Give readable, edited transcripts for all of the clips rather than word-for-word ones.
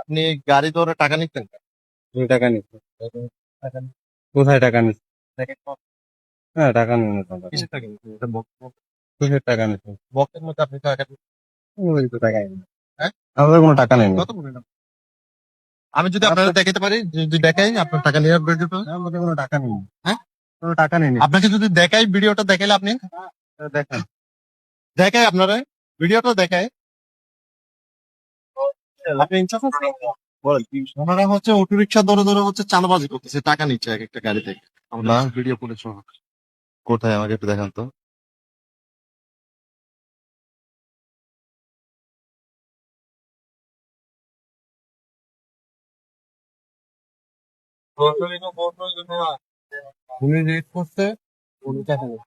আপনি গাড়ি ধরে টাকা নিচ্ছেন কেন? তুমি টাকা নিচ্ছ? টাকা নি- কোথায় টাকা নিচ্ছ? দেখেন তো, হ্যাঁ, টাকা নিয়ে নিতাম। কিসের টাকা নিচ্ছেন? এটা কিসের টাকা নিচ্ছ? বক্সের মধ্যে আপনি টাকা নিচ্ছেন, ওই তো টাকাই নেই। হ্যাঁ? আমাদের কোনো টাকা নেই। কত বলেন আপনি? আমি যদি আপনাদের দেখাতে পারি, যদি দেখাই আপনার টাকা নেওয়ার ভিডিও, আমাদের কোনো টাকা নেই। হ্যাঁ, কোনো টাকা নেই। আপনাকে যদি দেখাই ভিডিওটা দেখাইলে আপনি দেখেন, দেখাই আপনারা ভিডিওটা দেখায় আপনি ইনসাফ বলেন কি? ওনারা হচ্ছে অটো রিক্সা ধরে ধরে হচ্ছে চাঁদাবাজি করতেছে, টাকা নিচ্ছে এক একটা গাড়ি থেকে। আমরা ভিডিও ফুটেজ কোথায় আমাকে একটু দেখান তো। উনি রেট করছে, উনি টাকা নেই।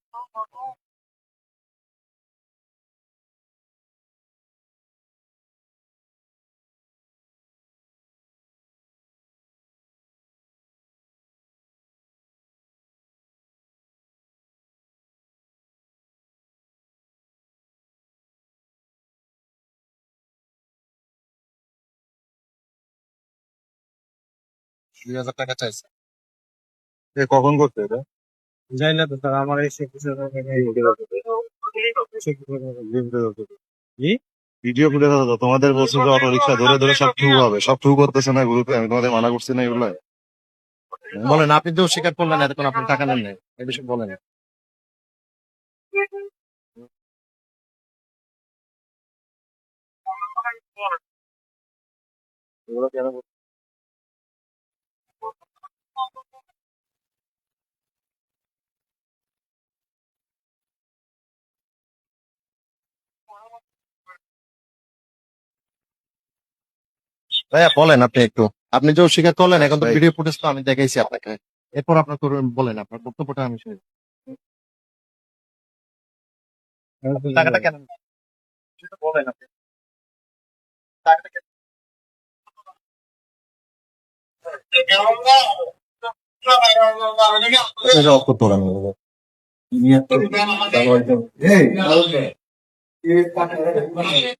৳২,০০০ চাইছে। কখন করছে এটা? যাই না তো স্যার, আমার এই কি ভিডিও ফুটেজ আছে তো? তোমাদের বলছো যে অটো রিক্সা ধরে ধরে সব ঠু হবে, সব ঠু করতেছে না গ্রুপে? আমি তোমাদের মানা করছি না এগুলো? বলেন, আপনি তো স্বীকার করলেন এতক্ষণ আপনি টাকা নেন নাই, এই বিষয়ে বলেন। এগুলো কেন? ভাইয়া বলেন আপনি একটু, আপনি যে স্বীকার করলেন, এখন তো ভাই। ভিডিও ফুটেজ তো আমি দেখাইছি আপনাকে, এরপর আপনার বলেন আপনার বক্তব্যটা আমি শুনি। টাকাটা কেন নিলেন? সেটা বলেন আপনি। টাকাটা কেন এটা অফ করতে পারেন না। এই